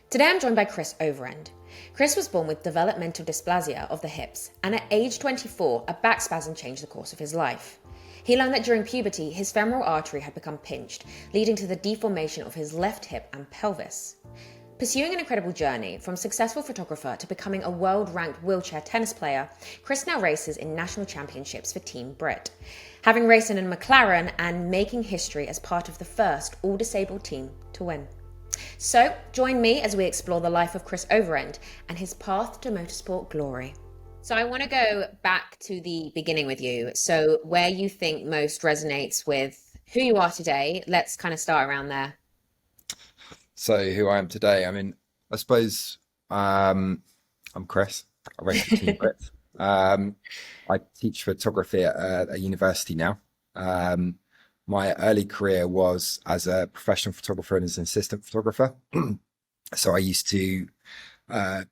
Today I'm joined by Chris Overend. Chris was born with developmental dysplasia of the hips, and at age 24, a back spasm changed the course of his life. He learned that during puberty, his femoral artery had become pinched, leading to the deformation of his left hip and pelvis. Pursuing an incredible journey from successful photographer to becoming a world-ranked wheelchair tennis player, Chris now races in national championships for Team BRIT, having raced in a McLaren and making history as part of the first all-disabled team to win. So, join me as we explore the life of Chris Overend and his path to motorsport glory. So I want to go back to the beginning with you. So where you think most resonates with who you are today, let's kind of start around there. So who I am today, I suppose I'm Chris. I race for Team BRIT. I teach photography at a university now. My early career was as a professional photographer and as an assistant photographer. So I used to uh,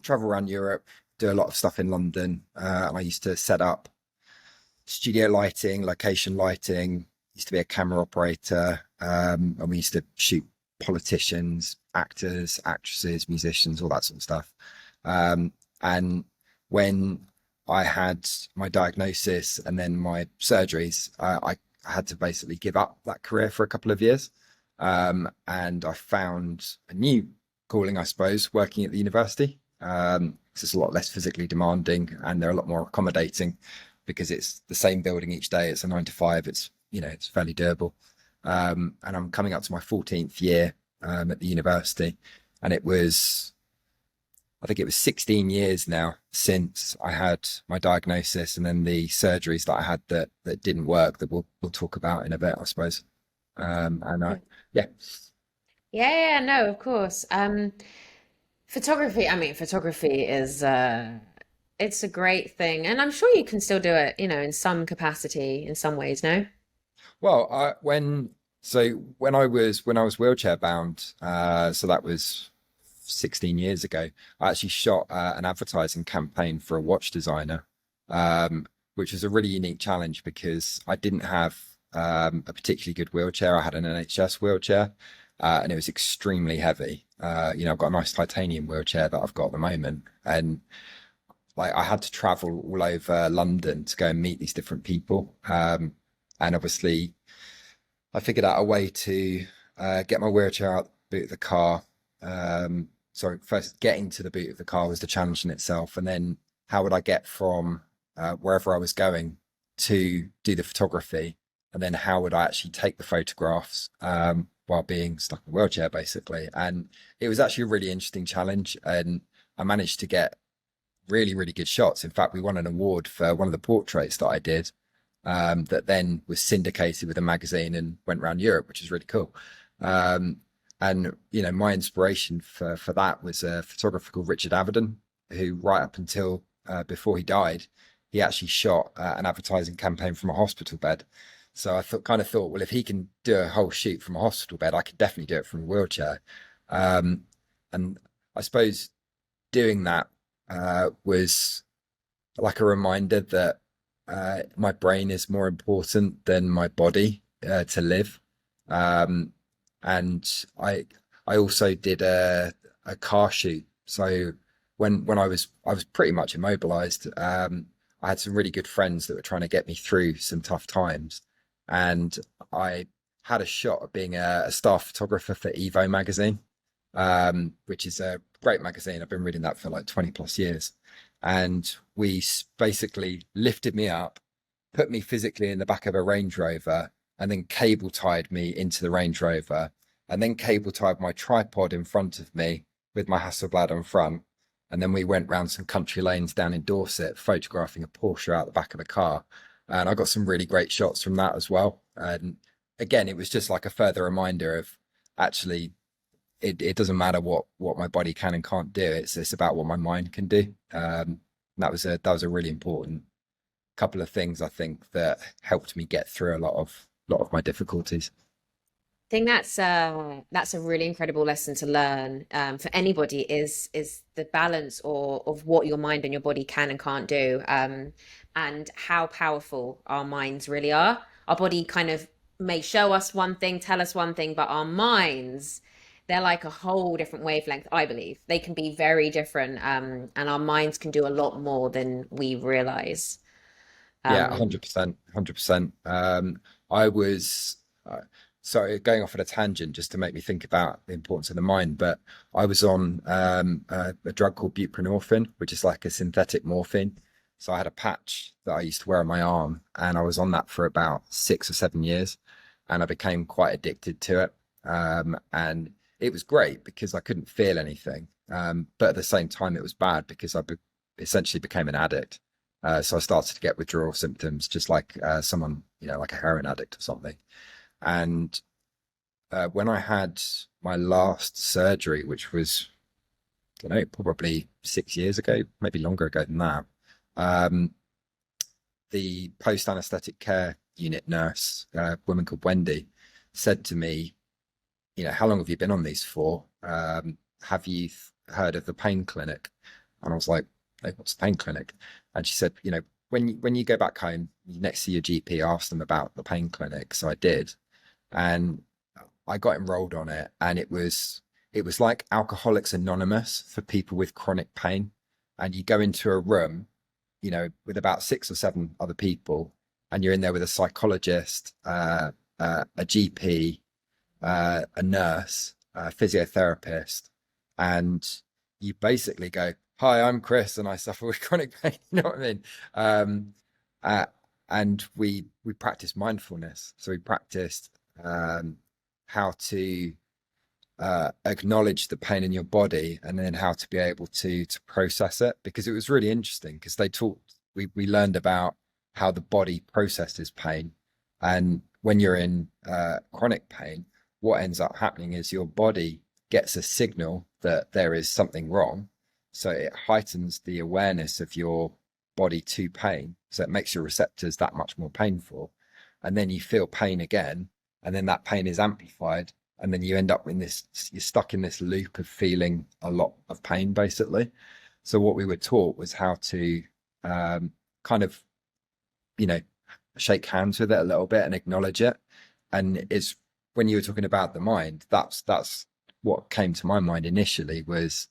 travel around Europe, do a lot of stuff in London, and I used to set up studio lighting, location lighting. Used to be a camera operator, and we used to shoot politicians, actors, actresses, musicians, all that sort of stuff. And when I had my diagnosis and then my surgeries, I had to basically give up that career for a couple of years. And I found a new calling, I suppose, working at the university. 'Cause it's a lot less physically demanding and they're a lot more accommodating because it's the same building each day. It's a 9 to 5. It's fairly doable. And I'm coming up to my 14th year at the university, and I think it was 16 years now since I had my diagnosis and then the surgeries that I had that didn't work that we'll talk about in a bit, I suppose. And yeah, Yeah, no, of course. Photography is it's a great thing, and I'm sure you can still do it, in some capacity, in some ways, no? well, when I was wheelchair bound, so that was 16 years ago. I actually shot an advertising campaign for a watch designer, which was a really unique challenge because I didn't have a particularly good wheelchair. I had an NHS wheelchair, and it was extremely heavy. I've got a nice titanium wheelchair that I've got at the moment, and like I had to travel all over London to go and meet these different people. And obviously, I figured out a way to get my wheelchair out the boot of the car. Sorry, first getting to the boot of the car was the challenge in itself, and then how would I get from wherever I was going to do the photography, and then how would I actually take the photographs while being stuck in a wheelchair, basically. And it was actually a really interesting challenge, and I managed to get really, really good shots. In fact, we won an award for one of the portraits that I did, that then was syndicated with a magazine and went around Europe, which is really cool. Um, and my inspiration for that was a photographer called Richard Avedon, who right up until before he died, he actually shot an advertising campaign from a hospital bed. So I thought, well, if he can do a whole shoot from a hospital bed, I could definitely do it from a wheelchair. Um, and I suppose doing that was like a reminder that my brain is more important than my body to live. Um, and I also did a car shoot. So when I was pretty much immobilized, I had some really good friends that were trying to get me through some tough times, and I had a shot at being a staff photographer for Evo magazine, which is a great magazine. I've been reading that for like 20 plus years. And basically lifted me up, put me physically in the back of a Range Rover, and then cable tied me into the Range Rover, and then cable tied my tripod in front of me with my Hasselblad on front. And then we went round some country lanes down in Dorset, photographing a Porsche out the back of the car. And I got some really great shots from that as well. And again, it was just like a further reminder of actually it doesn't matter what my body can and can't do. It's about what my mind can do. That was a really important couple of things I think that helped me get through a lot of my difficulties. I think that's a really incredible lesson to learn for anybody is the balance or of what your mind and your body can and can't do, and how powerful our minds really are. Our body kind of may show us one thing, tell us one thing, but our minds, they're like a whole different wavelength, I believe. They can be very different, and our minds can do a lot more than we realize. Yeah, Um, 100%, 100%. I was sorry, going off at a tangent just to make me think about the importance of the mind, but I was on a drug called buprenorphine, which is like a synthetic morphine. So I had a patch that I used to wear on my arm, and I was on that for about 6 or 7 years, and I became quite addicted to it. And it was great because I couldn't feel anything, but at the same time, it was bad because essentially became an addict. So I started to get withdrawal symptoms, just like someone, like a heroin addict or something. And when I had my last surgery, which was, I don't know, probably 6 years ago, maybe longer ago than that, um, the post anesthetic care unit nurse, a woman called Wendy, said to me, how long have you been on these for? Have you heard of the pain clinic? And I was like, hey, what's the pain clinic? And she said, when you go back home, next to your GP, ask them about the pain clinic. So I did, and I got enrolled on it, and it was like Alcoholics Anonymous for people with chronic pain. And you go into a room, with about 6 or 7 other people, and you're in there with a psychologist, a GP, a nurse, a physiotherapist, and you basically go, "Hi, I'm Chris, and I suffer with chronic pain." You know what I mean? Um, uh, and we practiced mindfulness, so we practiced how to acknowledge the pain in your body, and then how to be able to process it. Because it was really interesting, because we learned about how the body processes pain, and when you're in chronic pain, what ends up happening is your body gets a signal that there is something wrong. So it heightens the awareness of your body to pain. So it makes your receptors that much more painful. And then you feel pain again. And then that pain is amplified. And then you end up you're stuck in this loop of feeling a lot of pain, basically. So what we were taught was how to kind of, you know, shake hands with it a little bit and acknowledge it. And it's when you were talking about the mind, that's what came to my mind initially, was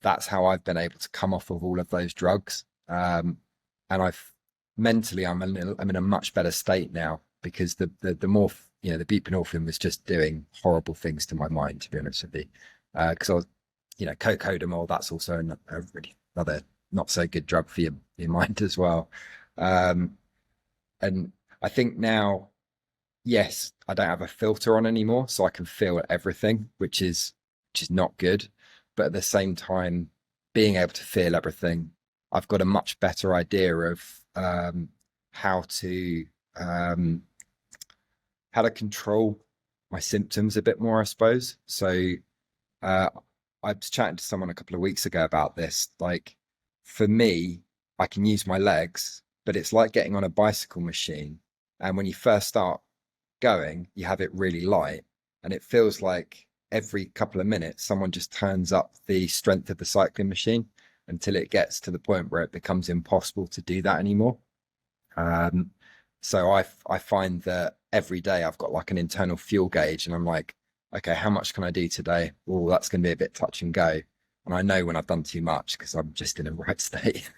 that's how I've been able to come off of all of those drugs. And I've mentally, I'm in a much better state now, because the more, the buprenorphine was just doing horrible things to my mind, to be honest with you. Because I was, cocodamol, that's also another not so good drug for your mind as well. Um, and I think now, yes, I don't have a filter on anymore, so I can feel everything, which is not good. But at the same time, being able to feel everything, I've got a much better idea of how to um, how to control my symptoms a bit more, I suppose. So uh, I was chatting to someone a couple of weeks ago about this. Like, for me, I can use my legs, but it's like getting on a bicycle machine. And when you first start going, you have it really light, and it feels like every couple of minutes someone just turns up the strength of the cycling machine until it gets to the point where it becomes impossible to do that anymore. Um, so I find that every day I've got like an internal fuel gauge, and I'm like, okay, how much can I do today? Oh, that's going to be a bit touch and go. And I know when I've done too much, because I'm just in a right state.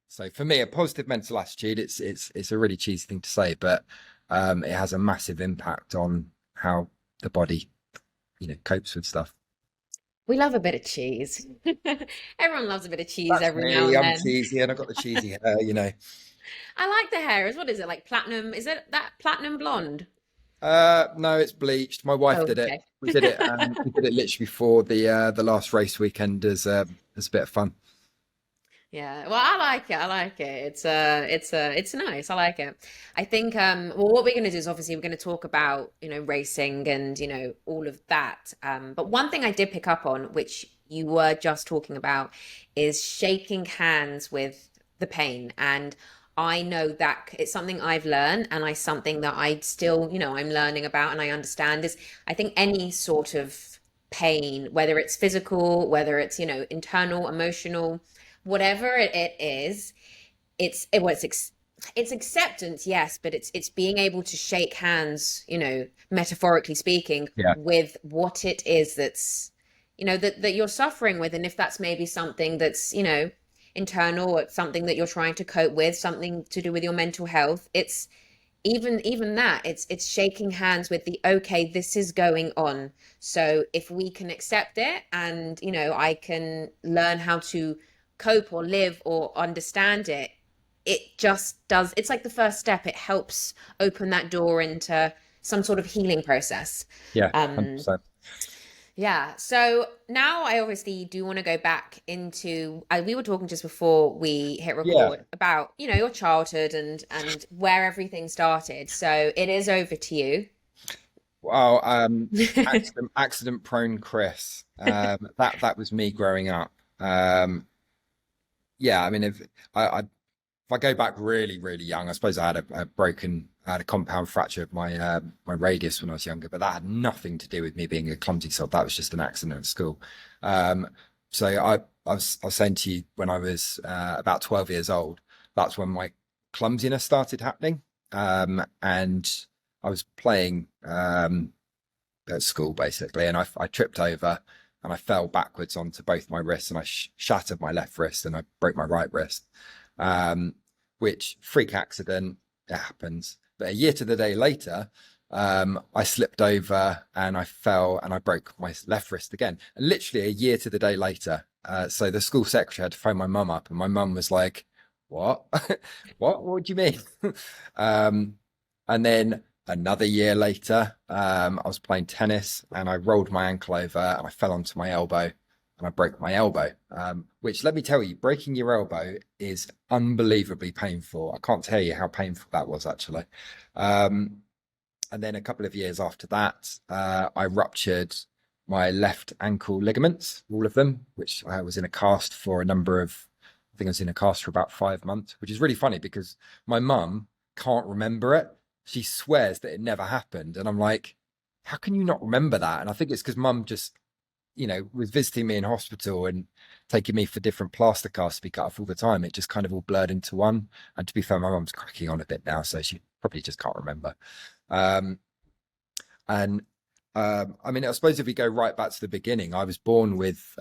So for me, a positive mental attitude, it's a really cheesy thing to say, but it has a massive impact on how the body, copes with stuff. we love a bit of cheese. Everyone loves a bit of cheese That's every now me. and I'm then. cheesy, and I've got the cheesy hair. I like the hair. What is it, like platinum? Is it that platinum blonde? No, it's bleached. My wife Oh, did it. okay. We did it. We did it literally before the last race weekend as a bit of fun. Yeah, well, I like it. I like it. It's nice. I like it. I think well, what we're going to do is obviously we're going to talk about, racing and, all of that. But one thing I did pick up on, which you were just talking about, is shaking hands with the pain. And I know that it's something I've learned, and something that I still, I'm learning about and I understand is, I think any sort of pain, whether it's physical, whether it's, internal, emotional, whatever it is, well, it's it's acceptance, yes, but it's being able to shake hands, metaphorically speaking, Yeah. with what it is that's, that you're suffering with. And if that's maybe something that's, internal, or something that you're trying to cope with, something to do with your mental health, it's even that, it's shaking hands with the, okay, this is going on. So if we can accept it, and I can learn how to cope or live or understand it, it just does, it's like the first step. It helps open that door into some sort of healing process. Yeah. um 100%. yeah. So now I obviously do want to go back into, we were talking just before we hit Yeah. record about, your childhood and where everything started. So it is over to you. Well, accident prone Chris. That was me growing up. Yeah, I mean, if I go back really, really young, I suppose I had a compound fracture of my radius when I was younger, but that had nothing to do with me being a clumsy sod. That was just an accident at school. Um, so I was saying to you, when I was about 12 years old, that's when my clumsiness started happening. And I was playing at school basically, and I tripped over and I fell backwards onto both my wrists, and I shattered my left wrist and I broke my right wrist. Um, which freak accident, it happens. But a year to the day later, I slipped over and I fell and I broke my left wrist again. And literally a year to the day later, so the school secretary had to phone my mum up, and my mum was like, "What? What do you mean?" um, and then another year later, I was playing tennis and I rolled my ankle over and I fell onto my elbow and I broke my elbow. Which, let me tell you, breaking your elbow is unbelievably painful. I can't tell you how painful that was, actually. Um, and then a couple of years after that, I ruptured my left ankle ligaments, all of them, which I was in a cast for a number of, I think I was in a cast for about 5 months, which is really funny because my mum can't remember it. She swears that it never happened. And I'm like, how can you not remember that? And I think it's because mum just, was visiting me in hospital and taking me for different plaster casts to be cut off all the time. It just kind of all blurred into one. And to be fair, my mum's cracking on a bit now, so she probably just can't remember. Um, and I mean, I suppose if we go right back to the beginning, I was born with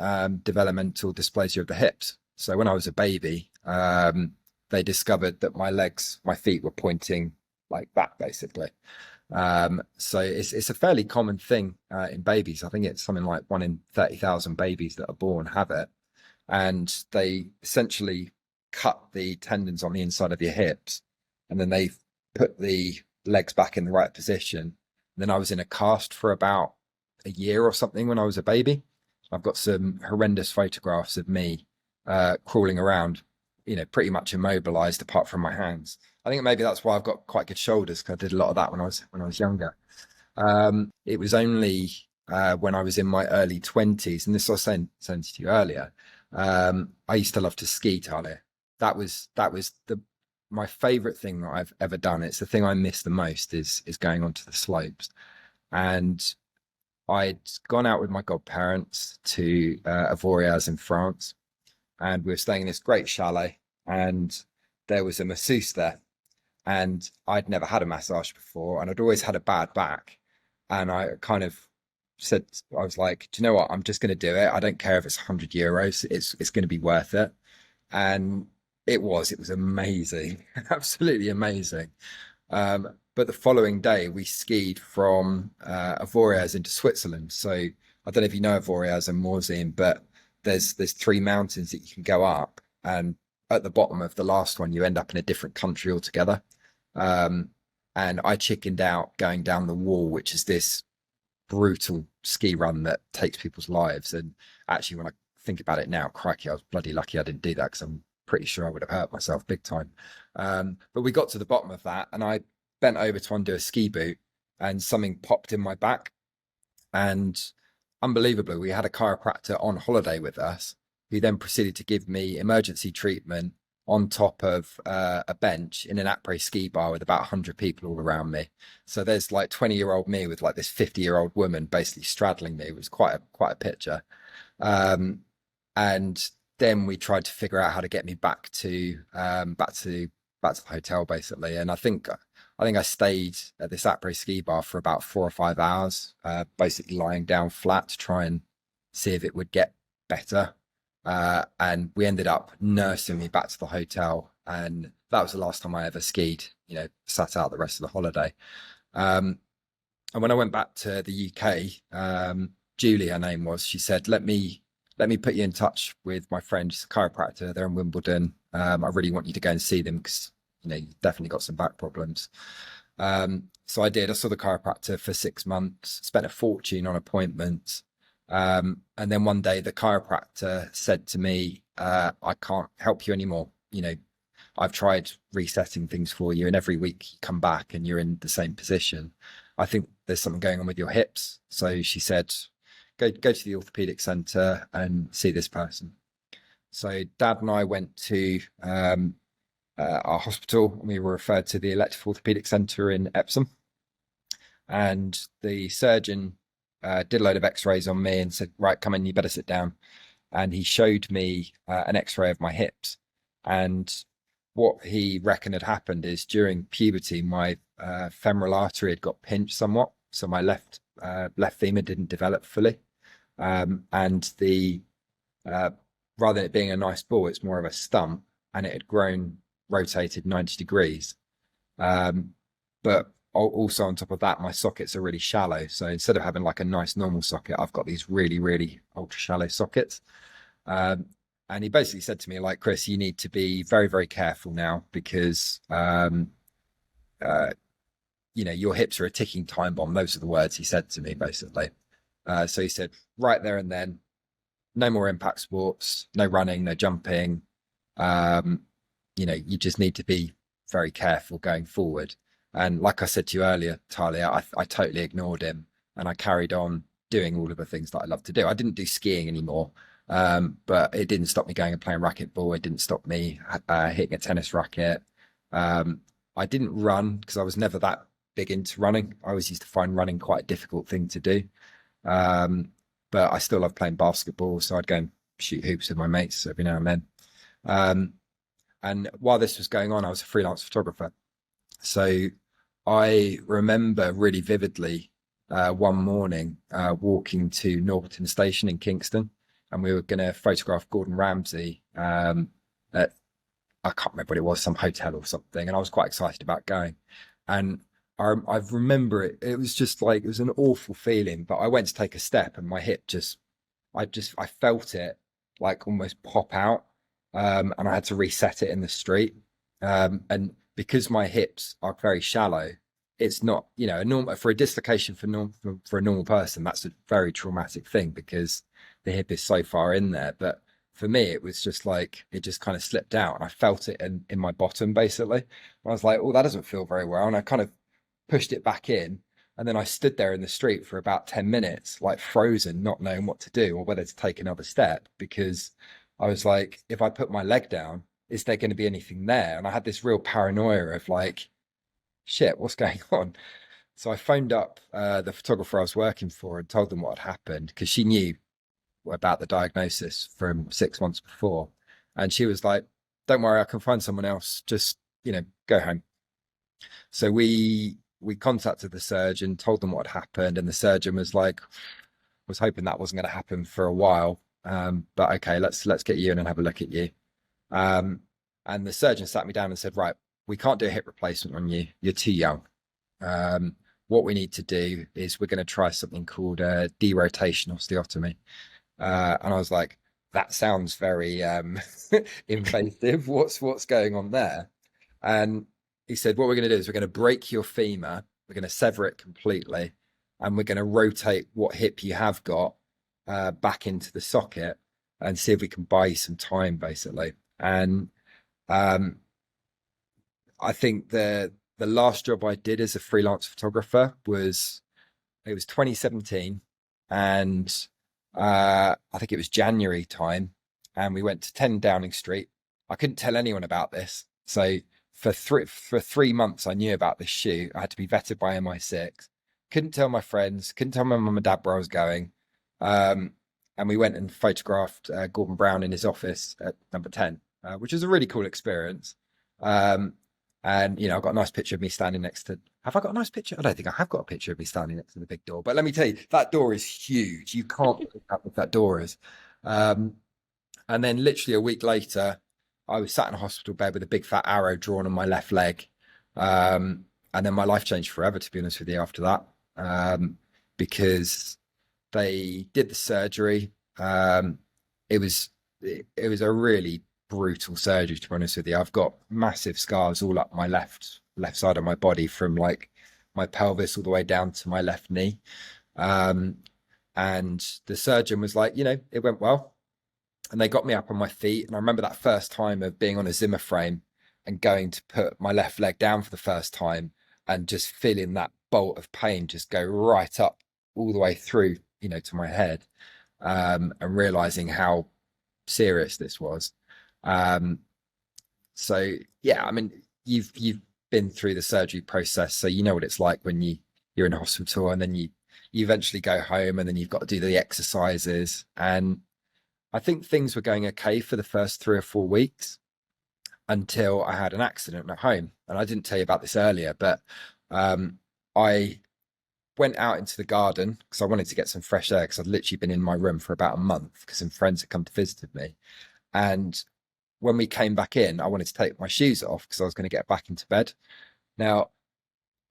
developmental dysplasia of the hips. So when I was a baby, they discovered that my feet were pointing like that, basically. So it's a fairly common thing in babies. I think it's something like 1 in 30,000 babies that are born have it. And they essentially cut the tendons on the inside of your hips, and then they put the legs back in the right position. And then I was in a cast for about a year or something when I was a baby. I've got some horrendous photographs of me crawling around, pretty much immobilized apart from my hands. I think maybe that's why I've got quite good shoulders, because I did a lot of that when I was younger. It was only when I was in my early 20s, and this I was saying to you earlier. I used to love to ski, Talia. That was my favorite thing that I've ever done. It's the thing I miss the most is going onto the slopes. And I'd gone out with my godparents to Avoriaz in France, and we were staying in this great chalet, and there was a masseuse there, and I'd never had a massage before, and I'd always had a bad back, and I kind of said, I was like, do you know what? I'm just going to do it. I don't care if it's €100. It's going to be worth it. And it was amazing, absolutely amazing. But the following day, we skied from Avoriaz into Switzerland. So I don't know if you know Avoriaz and Morzine, but there's 3 mountains that you can go up, and at the bottom of the last one, you end up in a different country altogether. Um, and I chickened out going down the wall, which is this brutal ski run that takes people's lives. And actually, when I think about it now, crikey, I was bloody lucky I didn't do that, because I'm pretty sure I would have hurt myself big time. But we got to the bottom of that, and I bent over to undo a ski boot, and something popped in my back. And unbelievably, we had a chiropractor on holiday with us, who then proceeded to give me emergency treatment on top of a bench in an après ski bar with about 100 people all around me. So there's like 20-year-old me with like this 50-year-old woman basically straddling me. It was quite a picture. And then we tried to figure out how to get me back to back to the hotel basically. And I think I stayed at this après ski bar for about 4 or 5 hours, basically lying down flat to try and see if it would get better. And we ended up nursing me back to the hotel, and that was the last time I ever skied. Sat out the rest of the holiday. Um, and when I went back to the UK, Julie, her name was, she said, let me put you in touch with my friend, she's a chiropractor. They're in Wimbledon. I really want you to go and see them because you've definitely got some back problems. So I did. I saw the chiropractor for 6 months, spent a fortune on appointments. And then one day the chiropractor said to me, I can't help you anymore. I've tried resetting things for you, and every week you come back and you're in the same position. I think there's something going on with your hips. So she said, go to the orthopedic center and see this person. So Dad and I went to our hospital, and we were referred to the elective orthopedic center in Epsom. And the surgeon did a load of x-rays on me and said, right, come in, you better sit down. And he showed me an x-ray of my hips. And what he reckoned had happened is during puberty, my femoral artery had got pinched somewhat. So my left femur didn't develop fully. And the rather than it being a nice ball, it's more of a stump, and it had grown, rotated 90 degrees. But also on top of that, my sockets are really shallow. So instead of having like a nice normal socket, I've got these really, really ultra shallow sockets. And he basically said to me, like, Chris, you need to be very, very careful now because, your hips are a ticking time bomb. Those are the words he said to me, basically. So he said, right there and then, no more impact sports, no running, no jumping. You just need to be very careful going forward. And like I said to you earlier, Talia, I totally ignored him, and I carried on doing all of the things that I love to do. I didn't do skiing anymore, but it didn't stop me going and playing racquetball. It didn't stop me hitting a tennis racket. I didn't run because I was never that big into running. I always used to find running quite a difficult thing to do. But I still love playing basketball, so I'd go and shoot hoops with my mates every now and then. And while this was going on, I was a freelance photographer. So I remember really vividly one morning walking to Northampton Station in Kingston, and we were going to photograph Gordon Ramsay at, I can't remember what it was, some hotel or something, and I was quite excited about going. And I remember it was just like, it was an awful feeling, but I went to take a step and my hip I felt it like almost pop out. And I had to reset it in the street. And because my hips are very shallow, it's not, a normal, for a dislocation for a normal person, that's a very traumatic thing because the hip is so far in there. But for me, it was just like, it just kind of slipped out, and I felt it in my bottom basically. And I was like, oh, that doesn't feel very well. And I kind of pushed it back in. And then I stood there in the street for about 10 minutes, like frozen, not knowing what to do or whether to take another step, because I was like, if I put my leg down, is there going to be anything there? And I had this real paranoia of like, shit, what's going on? So I phoned up the photographer I was working for and told them what had happened, because she knew about the diagnosis from 6 months before. And she was like, don't worry, I can find someone else. Just, go home. So we contacted the surgeon, told them what had happened, and the surgeon was like, was hoping that wasn't going to happen for a while. But okay, let's get you in and have a look at you. And the surgeon sat me down and said, right, we can't do a hip replacement on you. You're too young. What we need to do is we're going to try something called a derotation osteotomy. And I was like, that sounds very invasive. What's going on there? And he said, what we're going to do is we're going to break your femur. We're going to sever it completely. And we're going to rotate what hip you have got back into the socket and see if we can buy you some time, basically. And I think the last job I did as a freelance photographer was 2017, and I think it was January time, and we went to 10 Downing Street. I couldn't tell anyone about this, so for 3 months I knew about this shoot. I had to be vetted by MI6. Couldn't tell my friends, couldn't tell my mum and dad where I was going. And we went and photographed Gordon Brown in his office at number 10, which was a really cool experience. And, you know, I've got a nice picture of me standing next to, have I got a nice picture? I don't think I have got a picture of me standing next to the big door, but let me tell you, that door is huge. You can't pick up what that door is. Um, and then literally a week later, I was sat in a hospital bed with a big fat arrow drawn on my left leg. And then my life changed forever, to be honest with you, after that, because they did the surgery. It was it was a really brutal surgery, to be honest with you. I've got massive scars all up my left side of my body, from like my pelvis all the way down to my left knee. Um, and the surgeon was like, you know, it went well. And they got me up on my feet. And I remember that first time of being on a Zimmer frame and going to put my left leg down for the first time and just feeling that bolt of pain just go right up all the way through, you know, to my head, and realizing how serious this was. Um, so yeah, I mean, you've been through the surgery process, so you know what it's like when you're in a hospital, and then you eventually go home, and then you've got to do the exercises. And I think things were going okay for the first 3 or 4 weeks until I had an accident at home. And I didn't tell you about this earlier, but I went out into the garden because I wanted to get some fresh air, because I'd literally been in my room for about a month because some friends had come to visit me. And when we came back in, I wanted to take my shoes off because I was going to get back into bed. Now,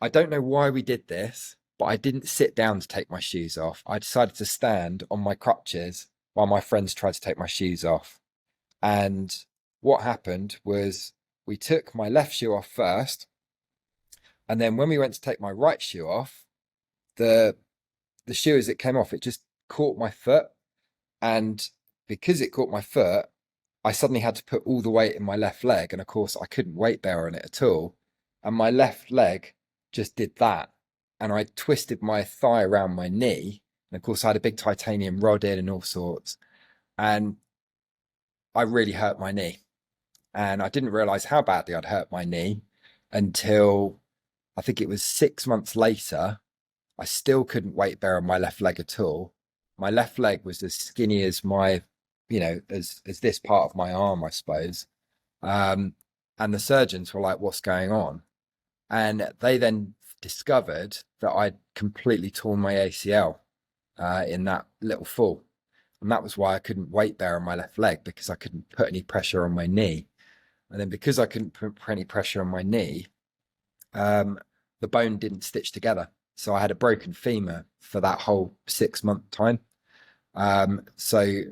I don't know why we did this, but I didn't sit down to take my shoes off. I decided to stand on my crutches while my friends tried to take my shoes off. And what happened was we took my left shoe off first. And then when we went to take my right shoe off, the shoe, as it came off, it just caught my foot. And because it caught my foot, I suddenly had to put all the weight in my left leg. And of course, I couldn't weight bear on it at all. And my left leg just did that. And I twisted my thigh around my knee. And of course, I had a big titanium rod in and all sorts. And I really hurt my knee. And I didn't realize how badly I'd hurt my knee until I think it was 6 months later. I still couldn't weight bear on my left leg at all. My left leg was as skinny as my, you know, as this part of my arm, I suppose. And the surgeons were like, what's going on? And they then discovered that I'd completely torn my ACL in that little fall. And that was why I couldn't weight bear on my left leg, because I couldn't put any pressure on my knee. And then because I couldn't put any pressure on my knee, the bone didn't stitch together. So I had a broken femur for that whole 6 month time. So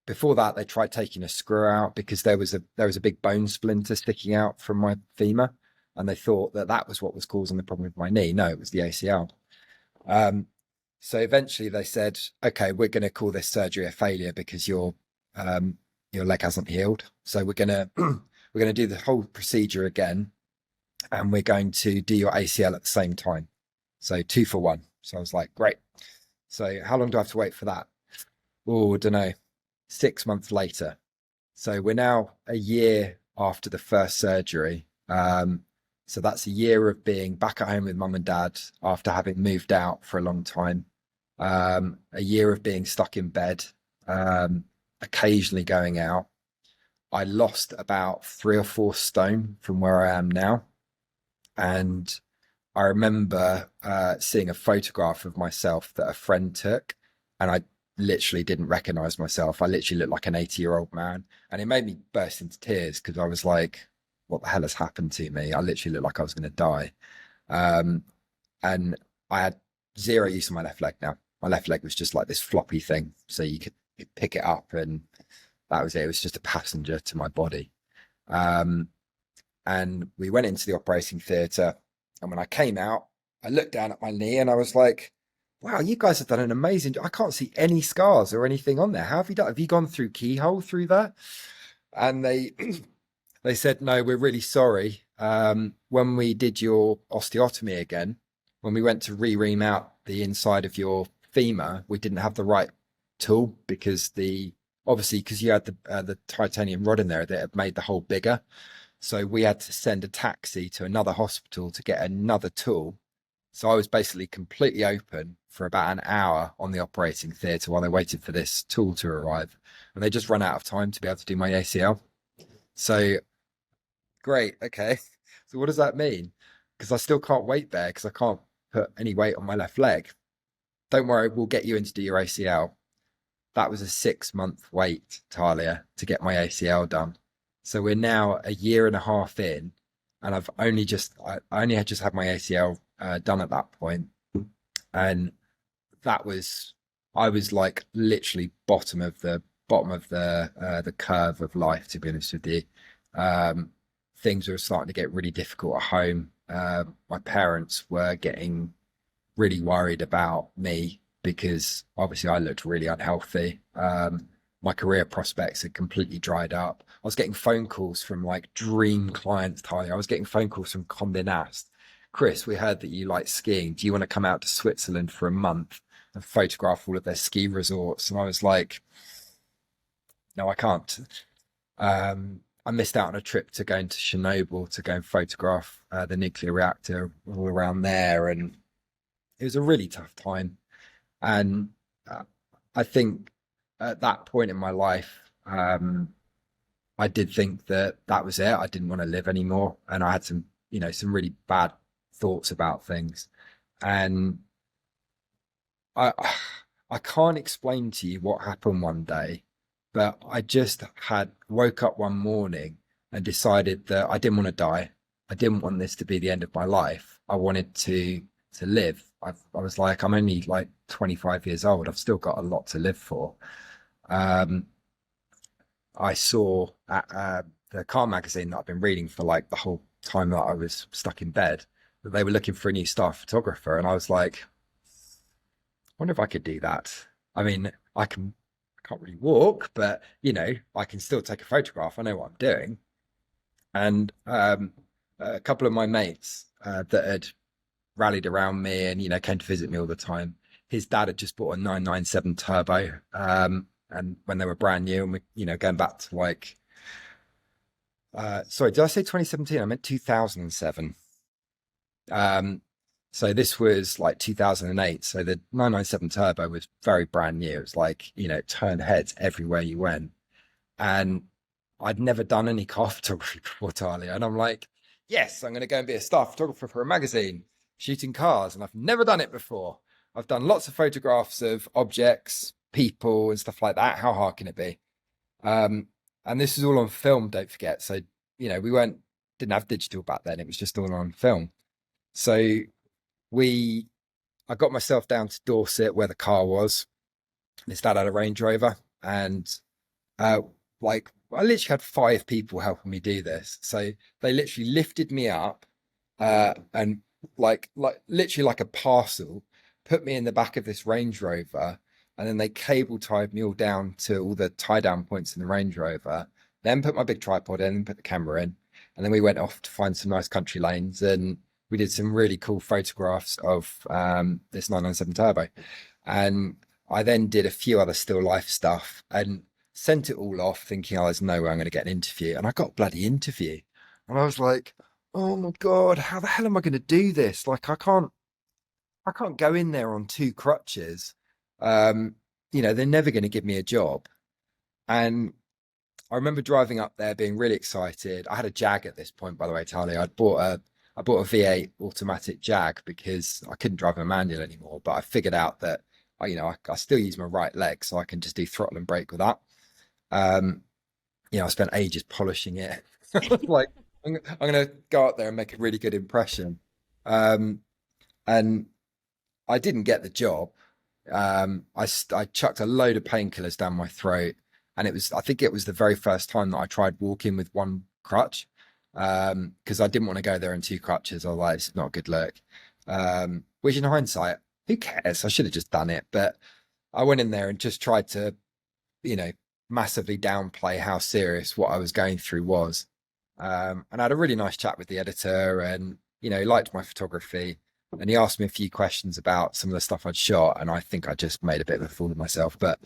before that, they tried taking a screw out because there was a big bone splinter sticking out from my femur, and they thought that was what was causing the problem with my knee. No, it was the ACL. So eventually they said, okay, we're going to call this surgery a failure because your leg hasn't healed. So we're going to do the whole procedure again, and we're going to do your ACL at the same time. So 2 for 1. So I was like, great. So how long do I have to wait for that? Oh, I don't know. 6 months later. So we're now a year after the first surgery. So that's a year of being back at home with mum and dad after having moved out for a long time. A year of being stuck in bed, occasionally going out. I lost about 3 or 4 stone from where I am now. And I remember seeing a photograph of myself that a friend took, and I literally didn't recognize myself. I literally looked like an 80-year-old man, and it made me burst into tears because I was like, what the hell has happened to me? I literally looked like I was going to die. And I had zero use of my left leg now. My left leg was just like this floppy thing. So you could pick it up, and that was it. It was just a passenger to my body. And we went into the operating theatre. And when I came out, I looked down at my knee and I was like, wow, you guys have done an amazing job. I can't see any scars or anything on there. How have you done? Have you gone through keyhole through that? And they said, no, we're really sorry. When we did your osteotomy again, when we went to ream out the inside of your femur, we didn't have the right tool because obviously because you had the titanium rod in there that had made the hole bigger. So we had to send a taxi to another hospital to get another tool. So I was basically completely open for about an hour on the operating theatre while they waited for this tool to arrive. And they just ran out of time to be able to do my ACL. So great. Okay. So what does that mean? Because I still can't weight bear because I can't put any weight on my left leg. Don't worry, we'll get you in to do your ACL. That was a 6 month wait, Talia, to get my ACL done. So we're now a year and a half in, and I only had just had my ACL done at that point, and that was I was like literally bottom of the curve of life, to be honest with you. Um, Things were starting to get really difficult at home. My parents were getting really worried about me because obviously I looked really unhealthy. My career prospects had completely dried up. I was getting phone calls from like dream clients, Tyler. I was getting phone calls from Condé Nast. Chris, we heard that you like skiing. Do you want to come out to Switzerland for a month and photograph all of their ski resorts? And I was like, no, I can't. I missed out on a trip to going to Chernobyl to go and photograph the nuclear reactor all around there. And it was a really tough time. And I think at that point in my life, I did think that that was it. I didn't want to live anymore. And I had some really bad thoughts about things. And I, I can't explain to you what happened one day, but I just had woke up one morning and decided that I didn't want to die. I didn't want this to be the end of my life. I wanted to live. I was like, I'm only like 25 years old. I've still got a lot to live for. Um, I saw the car magazine that I've been reading for like the whole time that I was stuck in bed, that they were looking for a new staff photographer. And I was like, I wonder if I could do that. I mean, I can't really walk, but I can still take a photograph. I know what I'm doing. And a couple of my mates that had rallied around me and came to visit me all the time. His dad had just bought a 997 turbo, and when they were brand new, and going back to like, sorry, did I say 2017? I meant 2007. So this was like 2008. So the 997 turbo was very brand new. It was like it turned heads everywhere you went, and I'd never done any car photography before, Talia, and I'm like, yes, I'm going to go and be a staff photographer for a magazine shooting cars, and I've never done it before. I've done lots of photographs of objects, people, and stuff like that. How hard can it be? And this is all on film, don't forget. So we didn't have digital back then. It was just all on film. So I got myself down to Dorset where the car was. His dad had a Range Rover, and like I literally had 5 people helping me do this. So they literally lifted me up, and like literally like a parcel, put me in the back of this Range Rover, and then they cable tied me all down to all the tie down points in the Range Rover, then put my big tripod in and put the camera in. And then we went off to find some nice country lanes, and we did some really cool photographs of this 997 Turbo. And I then did a few other still life stuff and sent it all off thinking, oh, there's no way I'm going to get an interview. And I got a bloody interview. And I was like, oh my God, how the hell am I going to do this? Like, I can't go in there on 2 crutches. They're never going to give me a job. And I remember driving up there being really excited. I had a Jag at this point, by the way, Talia. I bought a V8 automatic Jag because I couldn't drive a manual anymore, but I figured out that I still use my right leg, so I can just do throttle and brake with that. I spent ages polishing it. Like, I'm going to go out there and make a really good impression. And I didn't get the job. I chucked a load of painkillers down my throat, and I think it was the very first time that I tried walking with one crutch, because I didn't want to go there in 2 crutches. I was like, it's not a good look. Which in hindsight, who cares? I should have just done it. But I went in there and just tried to, massively downplay how serious what I was going through was. And I had a really nice chat with the editor, and, he liked my photography, and he asked me a few questions about some of the stuff I'd shot. And I think I just made a bit of a fool of myself, but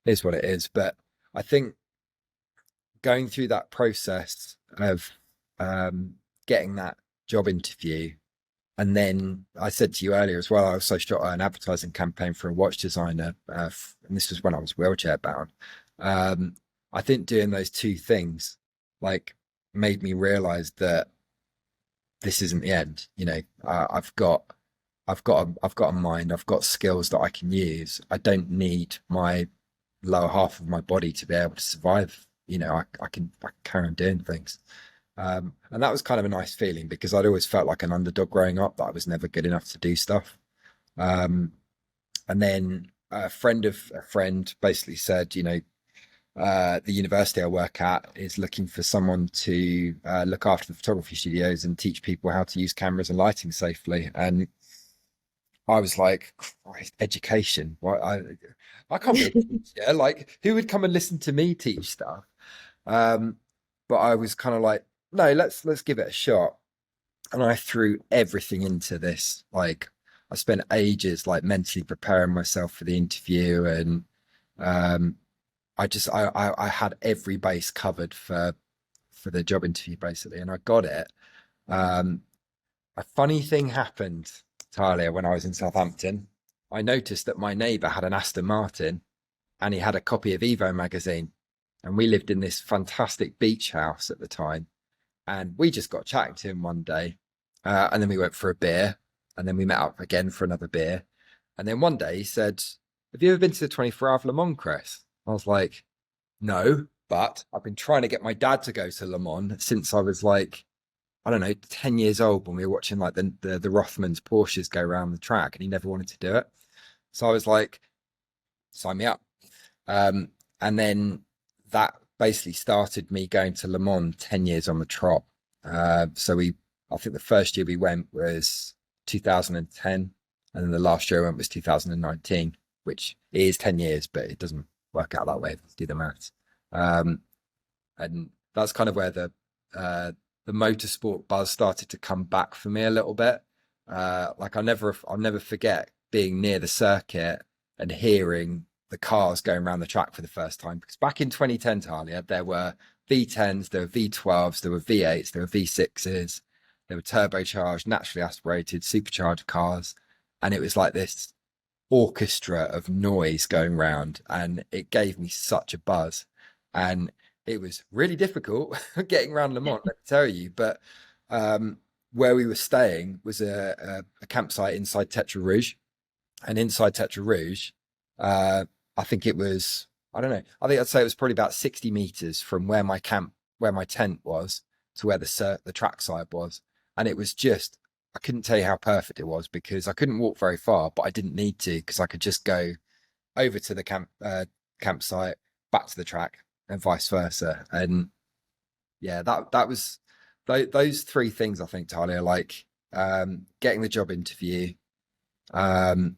it's what it is. But I think going through that process of getting that job interview, and then I said to you earlier as well, I also shot an advertising campaign for a watch designer, and this was when I was wheelchair bound. I think doing those 2 things like made me realize that this isn't the end. I've got a mind. I've got skills that I can use. I don't need my lower half of my body to be able to survive. I can carry on doing things. And that was kind of a nice feeling because I'd always felt like an underdog growing up, that I was never good enough to do stuff. Um, and then a friend of a friend basically said, the university I work at is looking for someone to look after the photography studios and teach people how to use cameras and lighting safely. And I was like, Christ, education. I can't be a teacher. Like, who would come and listen to me teach stuff? But I was kind of like, no, let's give it a shot. And I threw everything into this. Like, I spent ages like mentally preparing myself for the interview, and um, I had every base covered for the job interview basically, and I got it. Um, a funny thing happened, Talia, when I was in Southampton. I noticed that my neighbour had an Aston Martin, and he had a copy of Evo magazine, and we lived in this fantastic beach house at the time. And we just got chatting to him one day, and then we went for a beer, and then we met up again for another beer. And then one day he said, "Have you ever been to the 24 Hour of Le Mans, Chris?" I was like, "No, but I've been trying to get my dad to go to Le Mans since I was like, I don't know, 10 years old, when we were watching like the Rothmans Porsches go around the track, and he never wanted to do it." So I was like, "Sign me up." And then that basically started me going to Le Mans 10 years on the trot. I think the first year we went was 2010, and then the last year I went was 2019, which is 10 years, but it doesn't work out that way if you do the maths. And that's kind of where the motorsport buzz started to come back for me a little bit. Like I'll never forget being near the circuit and hearing the cars going around the track for the first time. Because back in 2010, Talia, there were V10s, there were V12s, there were V8s, there were V6s, there were turbocharged, naturally aspirated, supercharged cars. And it was like this orchestra of noise going round, and it gave me such a buzz. And it was really difficult getting around Le Mans, let me tell you. But where we were staying was a campsite inside Tetra Rouge. And inside Tetra Rouge, I think it was, I don't know, I think I'd say it was probably about 60 meters from where my tent was to where the trackside was. And it was just, I couldn't tell you how perfect it was, because I couldn't walk very far, but I didn't need to, because I could just go over to the campsite, back to the track, and vice versa. And yeah, that was those three things, I think, Talia, like getting the job interview, then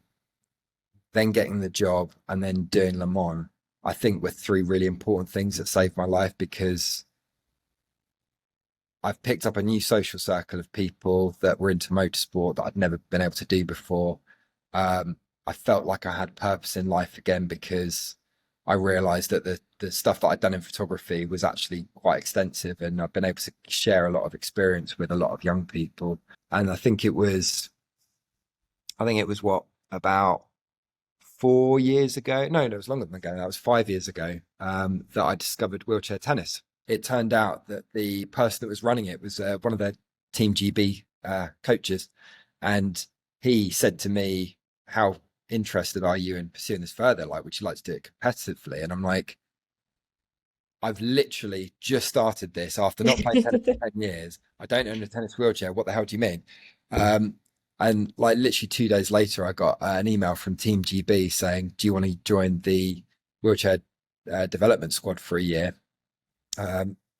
getting the job, and then doing Le Mans, I think were three really important things that saved my life, because I've picked up a new social circle of people that were into motorsport that I'd never been able to do before. I felt like I had purpose in life again, because I realized that the stuff that I'd done in photography was actually quite extensive, and I've been able to share a lot of experience with a lot of young people. And I think it was what, about 4 years ago? No, it was longer than ago. That was 5 years ago, that I discovered wheelchair tennis. It turned out that the person that was running it was one of their Team GB coaches. And he said to me, "How interested are you in pursuing this further? Like, would you like to do it competitively?" And I'm like, I've literally just started this after not playing tennis for 10 years. I don't own a tennis wheelchair. What the hell do you mean? And like literally 2 days later, I got an email from Team GB saying, "Do you want to join the wheelchair development squad for a year?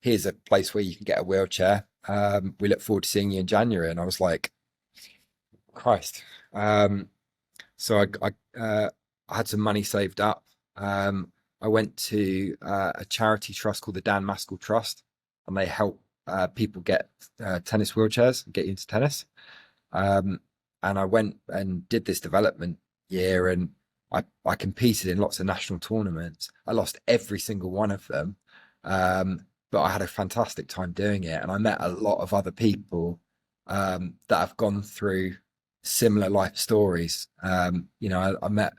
Here's a place where you can get a wheelchair. We look forward to seeing you in January." And I was like, Christ. So I had some money saved up. I went to a charity trust called the Dan Maskell Trust, and they help people get tennis wheelchairs and get you into tennis. And I went and did this development year, and I competed in lots of national tournaments. I lost every single one of them. But I had a fantastic time doing it. And I met a lot of other people that have gone through similar life stories. I met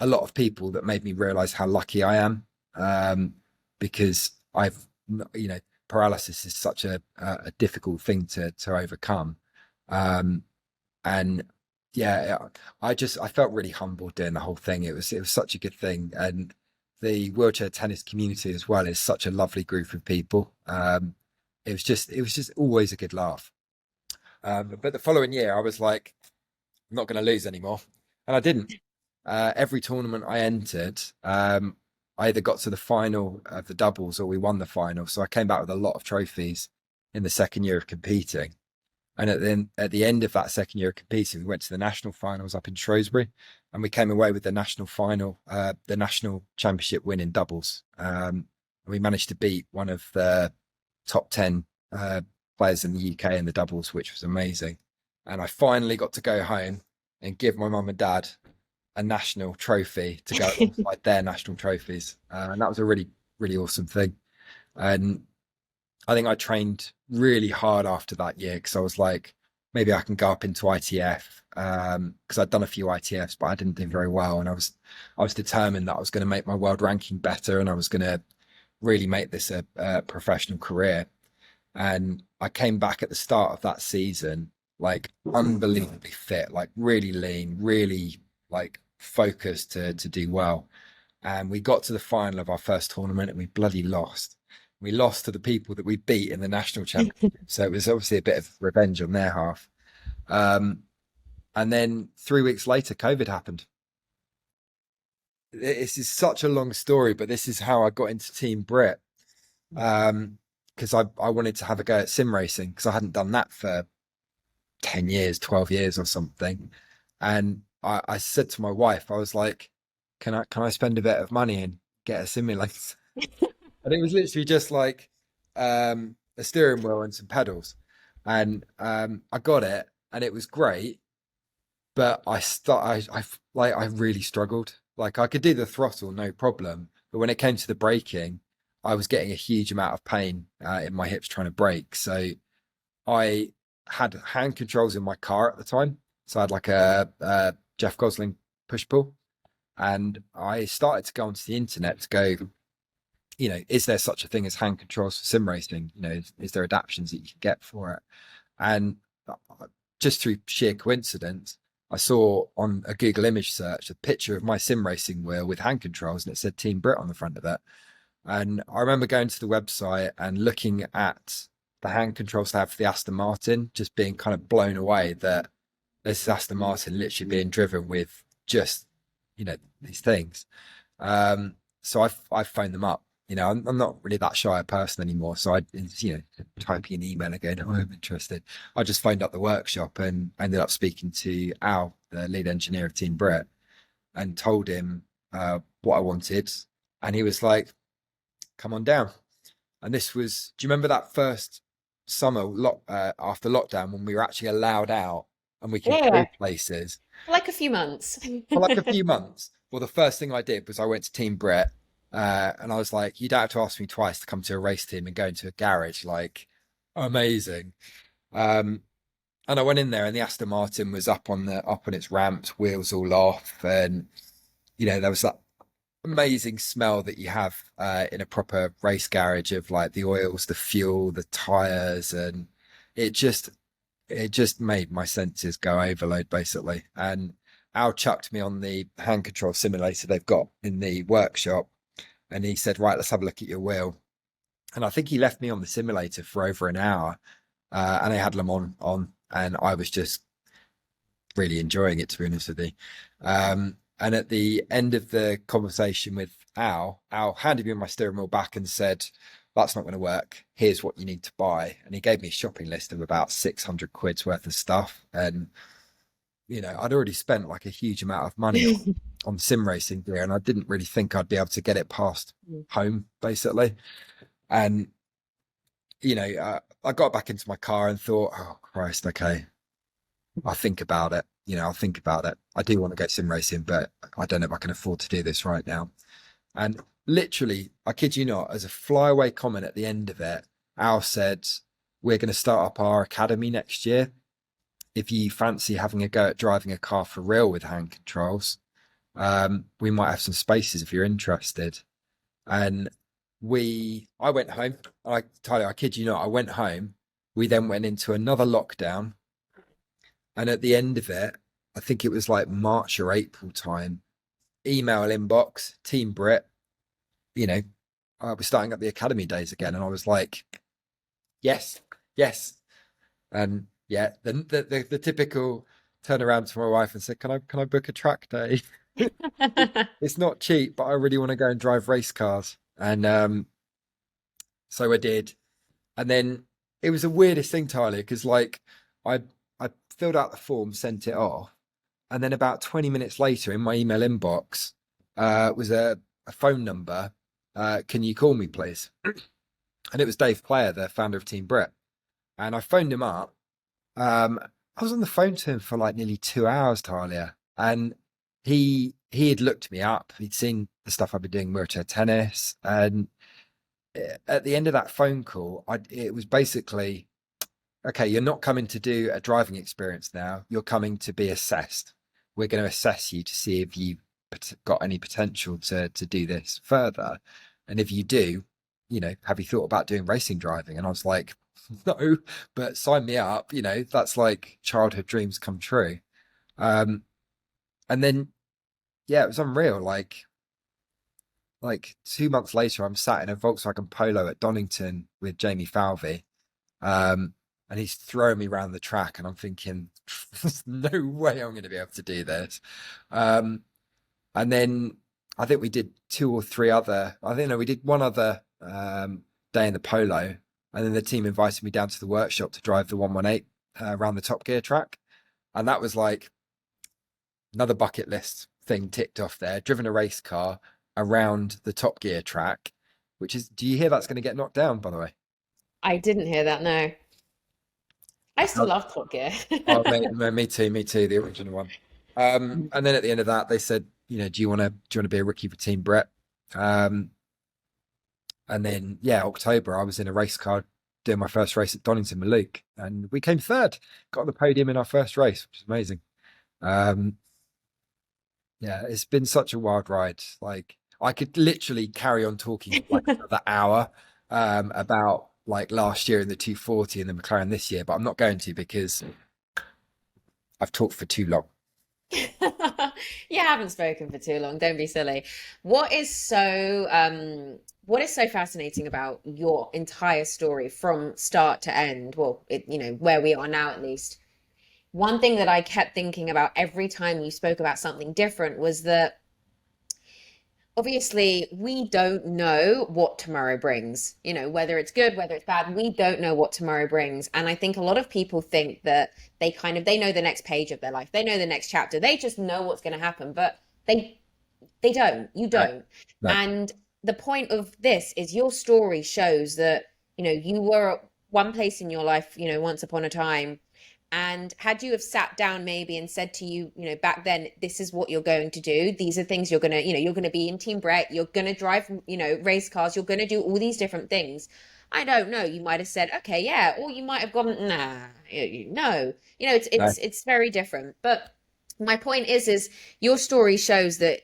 a lot of people that made me realize how lucky I am, because paralysis is such a difficult thing to overcome. And yeah, I felt really humbled doing the whole thing. It was such a good thing. And the wheelchair tennis community as well is such a lovely group of people. It was just always a good laugh. But the following year I was like, I'm not going to lose anymore. And I didn't. Every tournament I entered, I either got to the final of the doubles or we won the final. So I came back with a lot of trophies in the second year of competing. And at the end of that second year of competing, we went to the national finals up in Shrewsbury, and we came away with the national final, the national championship win in doubles. We managed to beat one of the top 10 players in the UK in the doubles, which was amazing. And I finally got to go home and give my mum and dad a national trophy to go alongside their national trophies. And that was a really, really awesome thing. And I think I trained really hard after that year because I was like, maybe I can go up into ITF because I'd done a few ITFs, but I didn't do very well. And I was determined that I was going to make my world ranking better and I was going to really make this a professional career. And I came back at the start of that season, like unbelievably fit, like really lean, really like focused to do well. And we got to the final of our first tournament and we bloody lost. We lost to the people that we beat in the national championship. So it was obviously a bit of revenge on their half. Um, and then 3 weeks later, COVID happened. This is such a long story, but this is how I got into Team BRIT. Because I wanted to have a go at sim racing because I hadn't done that for 10 years, 12 years or something. And I said to my wife, I was like, can I spend a bit of money and get a simulator? And it was literally just like a steering wheel and some pedals. And I got it and it was great, but I really struggled. Like I could do the throttle, no problem. But when it came to the braking, I was getting a huge amount of pain in my hips trying to brake. So I had hand controls in my car at the time. So I had like a Jeff Gosling push pull. And I started to go onto the internet to go, is there such a thing as hand controls for sim racing? Is there adaptions that you can get for it? And just through sheer coincidence, I saw on a Google image search a picture of my sim racing wheel with hand controls and it said Team BRIT on the front of it. And I remember going to the website and looking at the hand controls they have for the Aston Martin, just being kind of blown away that this Aston Martin literally being driven with just, these things. So I phoned them up. I'm not really that shy a person anymore. So typing an email and going, oh, I'm interested. I just phoned up the workshop and ended up speaking to Al, the lead engineer of Team BRIT, and told him what I wanted. And he was like, come on down. And this was, do you remember that first summer after lockdown when we were actually allowed out and we could go Yeah, places like a few months. for like a few months? Well, the first thing I did was I went to Team BRIT and I was like, you don't have to ask me twice to come to a race team and go into a garage. Like, amazing. Um, and I went in there and the Aston Martin was up on its ramps, wheels all off. And, there was that amazing smell that you have in a proper race garage of like the oils, the fuel, the tires, and it just it just made my senses go overload basically. And Al chucked me on the hand control simulator they've got in the workshop, and he said, "Right, let's have a look at your wheel." And I think he left me on the simulator for over an hour, and I had them on, and I was just really enjoying it, to be honest with you. And at the end of the conversation with Al handed me my steering wheel back and said, that's not going to work. Here's what you need to buy. And he gave me a shopping list of about 600 quid's worth of stuff. And, I'd already spent like a huge amount of money on sim racing gear, and I didn't really think I'd be able to get it past home, basically. And, I got back into my car and thought, oh, Christ, okay, I'll think about it. I'll think about it. I do want to go sim racing, but I don't know if I can afford to do this right now. And literally, I kid you not, as a flyaway comment at the end of it, Al said, we're going to start up our academy next year. If you fancy having a go at driving a car for real with hand controls, we might have some spaces if you're interested. And I went home. Tyler, I kid you not, I went home. We then went into another lockdown. And at the end of it, I think it was like March or April time, email inbox, Team BRIT, you know, I was starting up the academy days again. And I was like, yes, yes. And yeah, the typical turn around to my wife and said, can I book a track day? It's not cheap, but I really want to go and drive race cars. And so I did. And then it was the weirdest thing, Tyler, because like I I filled out the form, sent it off, and then about 20 minutes later in my email inbox was a phone number. Can you call me, please? And it was Dave Player, the founder of Team BRIT. And I phoned him up. I was on the phone to him for like nearly 2 hours, Talia, and he had looked me up. He'd seen the stuff I've been doing, wheelchair tennis, and at the end of that phone call, it was basically, okay, you're not coming to do a driving experience now. You're coming to be assessed. We're going to assess you to see if you've got any potential to do this further, and if you do, have you thought about doing racing driving? And I was like, no, but sign me up. That's like childhood dreams come true. And then, yeah, it was unreal. Like 2 months later, I'm sat in a Volkswagen Polo at Donington with Jamie Falvey. And he's throwing me around the track, and I'm thinking, there's no way I'm going to be able to do this. And then I think we did two or three other, I think no, we did one other day in the Polo. And then the team invited me down to the workshop to drive the 118 around the Top Gear track. And that was like another bucket list thing ticked off there, driven a race car around the Top Gear track, which is, do you hear that's going to get knocked down, by the way? I didn't hear that, no. I still love Top Gear. Oh, me too, the original one. And then at the end of that, they said, do you want to be a rookie for Team BRIT? And then, yeah, October, I was in a race car doing my first race at Donington with Luke, and we came third, got on the podium in our first race, which is amazing. Yeah, it's been such a wild ride. Like, I could literally carry on talking for like another hour about like last year in the 240 and the McLaren this year, but I'm not going to because I've talked for too long. You haven't spoken for too long. Don't be silly. What is so fascinating about your entire story from start to end? Well, where we are now at least. One thing that I kept thinking about every time you spoke about something different was that obviously we don't know what tomorrow brings, whether it's good, whether it's bad, we don't know what tomorrow brings. And I think a lot of people think that they know the next page of their life. They know the next chapter. They just know what's going to happen, but they don't, you don't. No. And the point of this is your story shows that, you were at one place in your life, once upon a time. And had you have sat down maybe and said to you, back then, this is what you're going to do. These are things you're going to, you're going to be in Team BRIT. You're going to drive, race cars. You're going to do all these different things. I don't know. You might have said, okay, yeah. Or you might have gone, nah, no. It's very different. But my point is your story shows that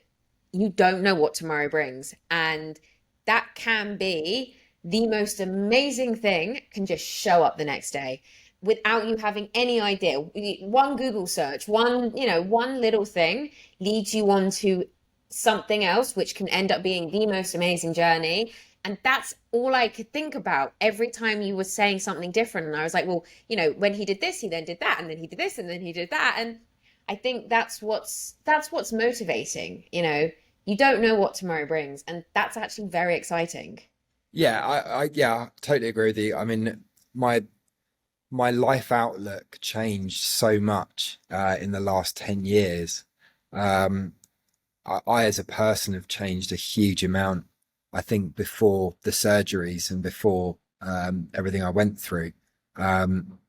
you don't know what tomorrow brings. And that can be the most amazing thing, can just show up the next day without you having any idea. One Google search, one little thing leads you on to something else, which can end up being the most amazing journey. And that's all I could think about every time you were saying something different. And I was like, well, when he did this, he then did that, and then he did this, and then he did that. And I think that's what's motivating. You don't know what tomorrow brings, and that's actually very exciting. Yeah, I totally agree with you. I mean, my life outlook changed so much in the last 10 years. I, as a person, have changed a huge amount. I think before the surgeries and before everything I went through, I'm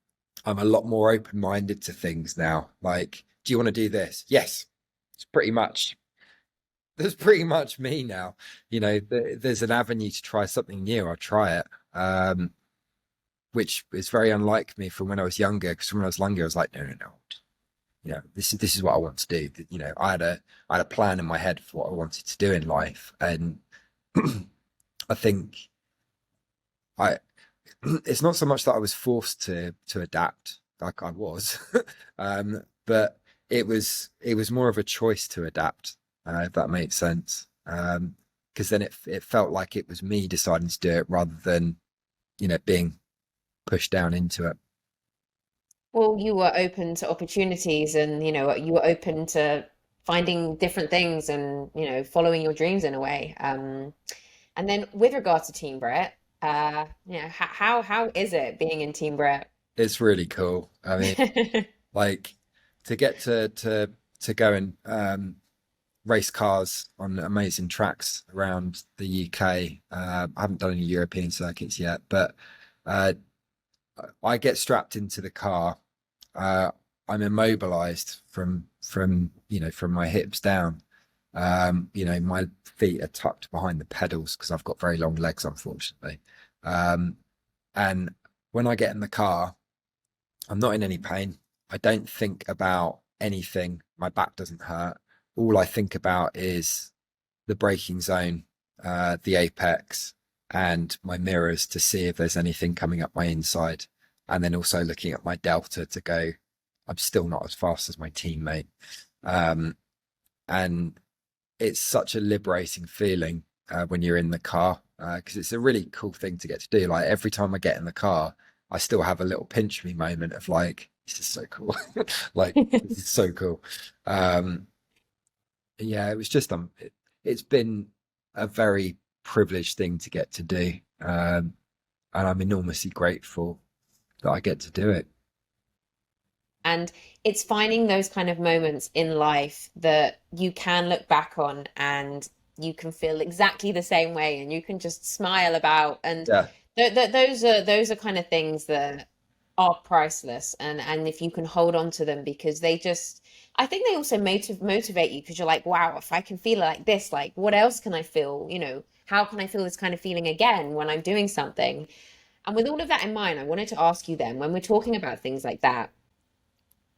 a lot more open-minded to things now. Like, do you want to do this? Yes. That's pretty much me now. There's an avenue to try something new. I'll try it. Which is very unlike me from when I was younger. Because when I was younger, I was like, no. This is what I want to do. I had a plan in my head for what I wanted to do in life, and I think it's not so much that I was forced to adapt. like I was, but it was more of a choice to adapt, if that makes sense. Because then it felt like it was me deciding to do it rather than being pushed down into it. Well, you were open to opportunities and, you were open to finding different things and, following your dreams in a way. And then with regards to Team Brit, how is it being in Team Brit? It's really cool. I mean, like to get to go and race cars on amazing tracks around the UK. I haven't done any European circuits yet, but uh, I get strapped into the car. Uh, I'm immobilized from my hips down. My feet are tucked behind the pedals because I've got very long legs, unfortunately. Um, and when I get in the car, I'm not in any pain. I don't think about anything. My back doesn't hurt. All I think about is the braking zone, the apex, and my mirrors to see if there's anything coming up my inside. And then also looking at my delta to go, I'm still not as fast as my teammate. Um, and it's such a liberating feeling when you're in the car because it's a really cool thing to get to do. Like every time I get in the car, I still have a little pinch me moment of like, this is so cool. Like, this is so cool. Um, yeah, it was just it's been a very privileged thing to get to do, and I'm enormously grateful that I get to do it. And it's finding those kind of moments in life that you can look back on and you can feel exactly the same way and you can just smile about. And Yeah, those are kind of things that are priceless. And if you can hold on to them because they just, I think they also motivate you because you're like, wow, if I can feel it like this, like what else can I feel? How can I feel this kind of feeling again when I'm doing something? And with all of that in mind, I wanted to ask you then, when we're talking about things like that,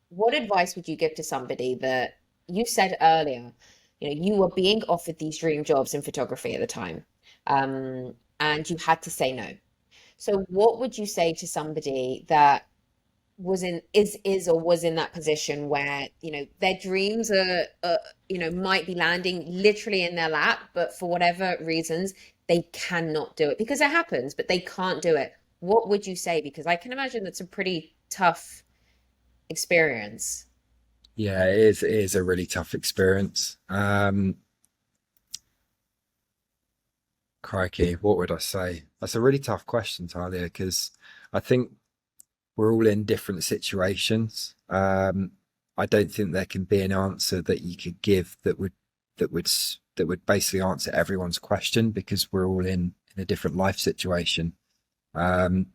what advice would you give to somebody that you said earlier, you were being offered these dream jobs in photography at the time, and you had to say no. So what would you say to somebody that is or was in that position where, their dreams might be landing literally in their lap, but for whatever reasons, they cannot do it because it happens, but they can't do it. What would you say? Because I can imagine that's a pretty tough experience. yeah, it is a really tough experience. Crikey, what would I say? That's a really tough question, Talia, because I think we're all in different situations. I don't think there can be an answer that you could give that would that would basically answer everyone's question because we're all in a different life situation. Um,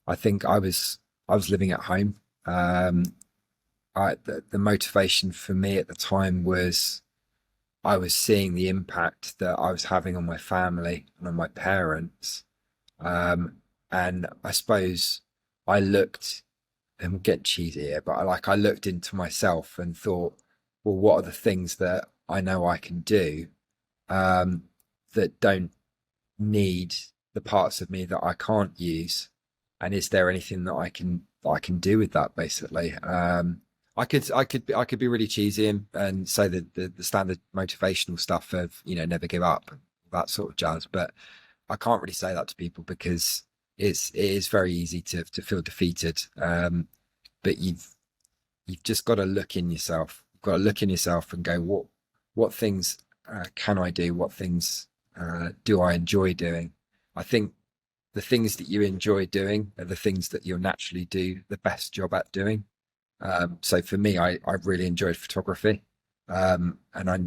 I think I was living at home. The motivation for me at the time was I was seeing the impact that I was having on my family and on my parents. Um, and I suppose I looked and we'll get cheesy here, but I looked into myself and thought, well, what are the things that I know I can do um, that don't need the parts of me that I can't use? And is there anything that I can do with that basically? I could be really cheesy and say that the standard motivational stuff of, never give up, that sort of jazz. But I can't really say that to people because it is very easy to feel defeated. But you've just got to look in yourself. You've got to look in yourself and go, what things can I do? What things do I enjoy doing? I think the things that you enjoy doing are the things that you'll naturally do the best job at doing. So for me, I really enjoyed photography, and I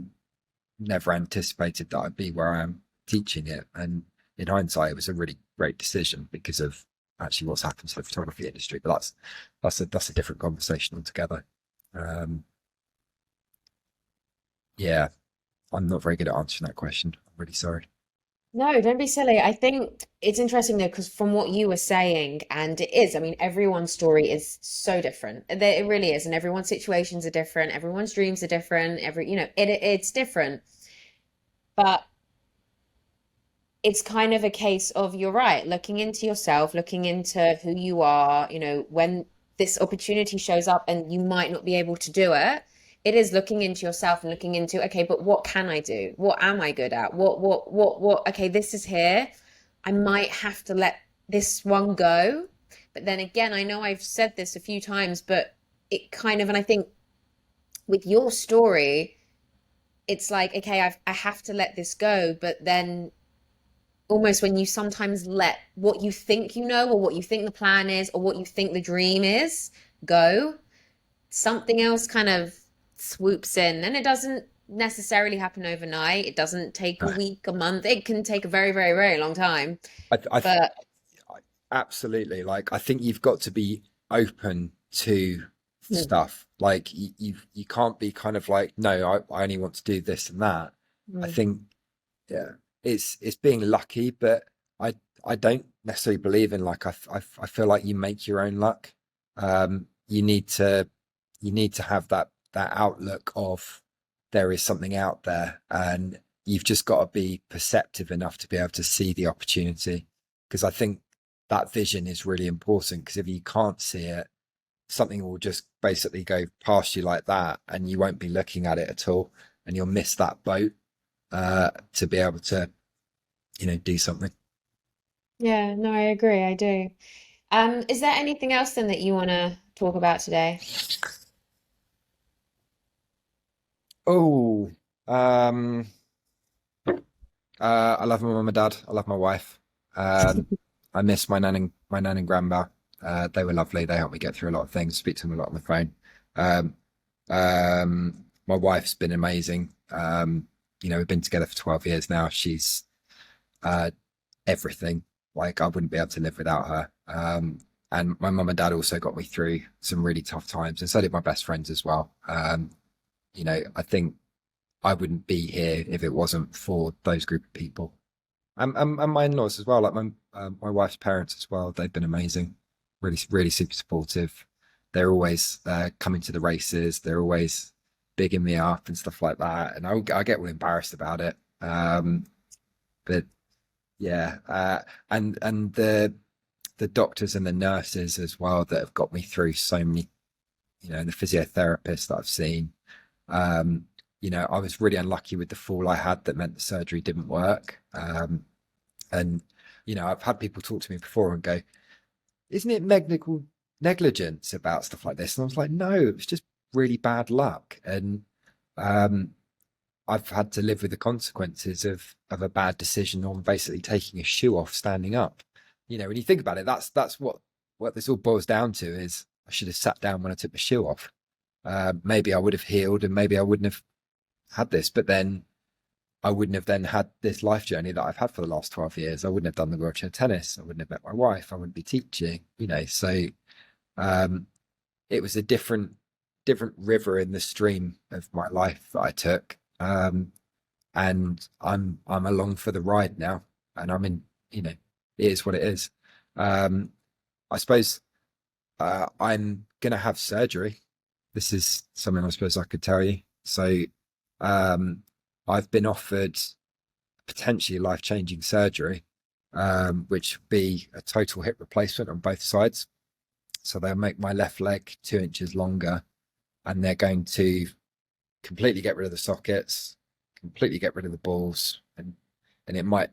never anticipated that I'd be where I am teaching it. And in hindsight, it was a really great decision because of actually what's happened to the photography industry. But that's a different conversation altogether. Um, yeah, I'm not very good at answering that question. I'm really sorry. No, don't be silly. I think it's interesting though, because from what you were saying, and it is, I mean, everyone's story is so different. It really is, and everyone's situations are different, everyone's dreams are different, it's different. But it's kind of a case of you're right, looking into yourself, looking into who you are, when this opportunity shows up and you might not be able to do it, it is looking into yourself and looking into, okay, but what can I do? What am I good at? What, okay, this is here. I might have to let this one go. But then again, I know I've said this a few times, but it kind of, and I think with your story, it's like, okay, I have to let this go. But then almost when you sometimes let what you think you know, or what you think the plan is, or what you think the dream is go, something else kind of swoops in. And it doesn't necessarily happen overnight. It doesn't take a No. week, a month. It can take a very, very, very long time. I But absolutely, like I think you've got to be open to mm, stuff. Like you can't be kind of like, no, I only want to do this and that. I mm, think, yeah, it's being lucky, but I don't necessarily believe in like I feel like you make your own luck. You need to have that outlook of there is something out there, and you've just got to be perceptive enough to be able to see the opportunity. Because I think that vision is really important. Because if you can't see it, something will just basically go past you like that, and you won't be looking at it at all, and you'll miss that boat to be able to, do something. yeah, no, I agree. I do. Is there anything else then that you want to talk about today? Oh, um, I love my mum and dad. I love my wife. Um, I miss my nan and grandma. They were lovely. They helped me get through a lot of things. Speak to them a lot on the phone. Um, my wife's been amazing. We've been together for 12 years now. She's uh, everything. Like I wouldn't be able to live without her. And my mum and dad also got me through some really tough times, and so did my best friends as well. I think I wouldn't be here if it wasn't for those group of people, and my in-laws as well. Like my wife's parents as well. They've been amazing, really, really super supportive. They're always coming to the races. They're always bigging me up and stuff like that. And I get all embarrassed about it. But yeah, and the doctors and the nurses as well that have got me through so many, and the physiotherapists that I've seen. Um, I was really unlucky with the fall I had that meant the surgery didn't work. And I've had people talk to me before and go, "Isn't it medical negligence about stuff like this?" And I was like, "No, it was just really bad luck." And um, I've had to live with the consequences of a bad decision on basically taking a shoe off standing up. When you think about it, that's what this all boils down to is I should have sat down when I took the shoe off. Maybe I would have healed and maybe I wouldn't have had this, but then I wouldn't have then had this life journey that I've had for the last 12 years. I wouldn't have done the wheelchair tennis. I wouldn't have met my wife. I wouldn't be teaching. So um, it was a different river in the stream of my life that I took. And I'm along for the ride now. And I'm in, it is what it is. I suppose I'm gonna have surgery. This is something I suppose I could tell you. So um, I've been offered potentially life-changing surgery, which would be a total hip replacement on both sides. So they'll make my left leg 2 inches longer, and they're going to completely get rid of the sockets, completely get rid of the balls, and it might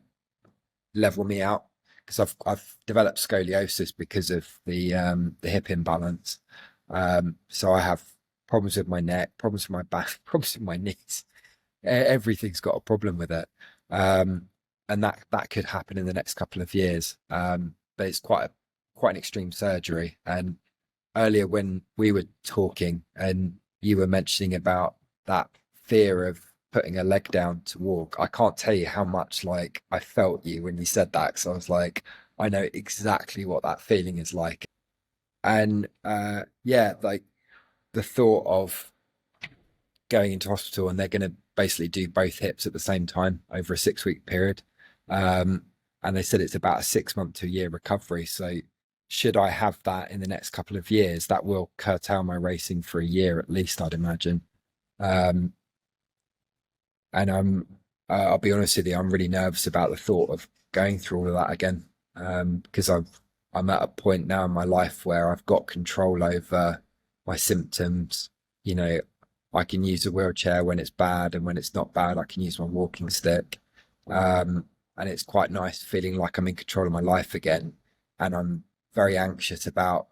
level me out because I've developed scoliosis because of the hip imbalance. So I have problems with my neck, problems with my back, problems with my knees. Everything's got a problem with it. And that could happen in the next couple of years. But it's quite an extreme surgery. And earlier when we were talking and you were mentioning about that fear of putting a leg down to walk, I can't tell you how much like I felt you when you said that. So I was like, I know exactly what that feeling is like. And yeah, like the thought of going into hospital and they're going to basically do both hips at the same time over a 6 week period. Um, and they said it's about a 6 month to a year recovery. So should I have that in the next couple of years, that will curtail my racing for a year at least, I'd imagine. Um, and I'll be honest with you, I'm really nervous about the thought of going through all of that again. Because I'm at a point now in my life where I've got control over my symptoms. You know, I can use a wheelchair when it's bad, and when it's not bad, I can use my walking stick. And it's quite nice feeling like I'm in control of my life again. And I'm very anxious about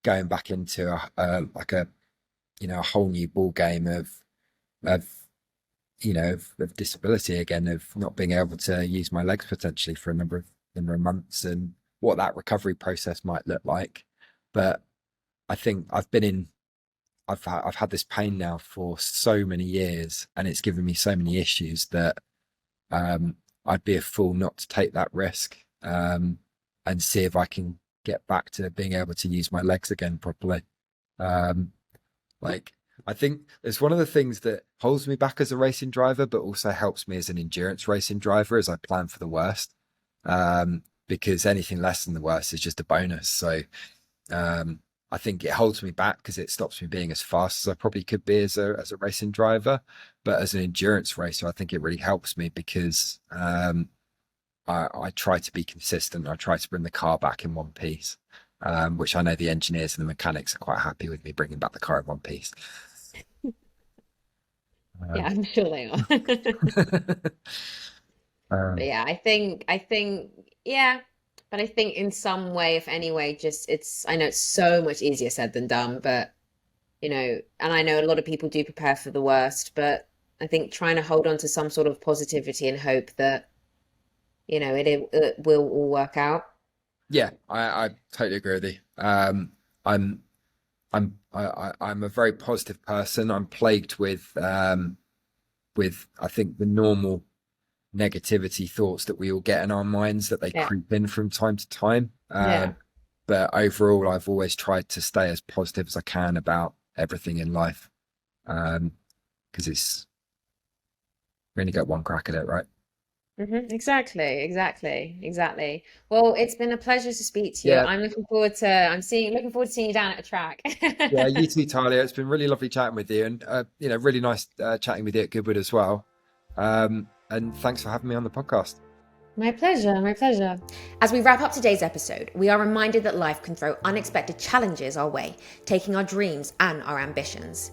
going back into a whole new ball game of of disability again, of not being able to use my legs potentially for a number of months, and what that recovery process might look like. But I think I've had this pain now for so many years, and it's given me so many issues that I'd be a fool not to take that risk, and see if I can get back to being able to use my legs again properly. Um, like, I think it's one of the things that holds me back as a racing driver, but also helps me as an endurance racing driver, as I plan for the worst. Because anything less than the worst is just a bonus. So I think it holds me back because it stops me being as fast as I probably could be as a racing driver. But as an endurance racer, I think it really helps me because I try to be consistent. I try to bring the car back in one piece, which I know the engineers and the mechanics are quite happy with me bringing back the car in one piece. Yeah, I'm sure they are. But Um, yeah, I think, yeah, but I think in some way, if any way, just I know it's so much easier said than done, but and I know a lot of people do prepare for the worst, but I think trying to hold on to some sort of positivity and hope that, it will all work out. yeah, I totally agree with you. I'm I'm a very positive person. I'm plagued with I think the normal negativity thoughts that we all get in our minds, that they Yeah. creep in from time to time. Yeah. But overall, I've always tried to stay as positive as I can about everything in life, because it's we only get one crack at it, right? Exactly. Well, it's been a pleasure to speak to you. Yeah, I'm looking forward to seeing you down at the track. yeah. You too, Talia. It's been really lovely chatting with you, and really nice chatting with you at Goodwood as well. And thanks for having me on the podcast. My pleasure, my pleasure. As we wrap up today's episode, we are reminded that life can throw unexpected challenges our way, taking our dreams and our ambitions.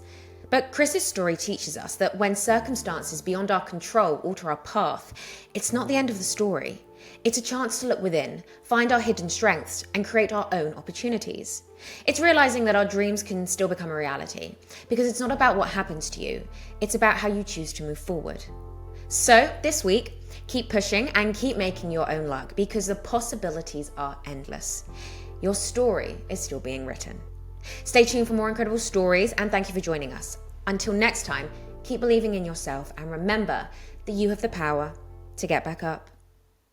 But Chris's story teaches us that when circumstances beyond our control alter our path, it's not the end of the story. It's a chance to look within, find our hidden strengths, and create our own opportunities. It's realizing that our dreams can still become a reality, because it's not about what happens to you, it's about how you choose to move forward. So, this week, keep pushing and keep making your own luck, because the possibilities are endless. Your story is still being written. Stay tuned for more incredible stories, and thank you for joining us. Until next time, keep believing in yourself and remember that you have the power to get back up.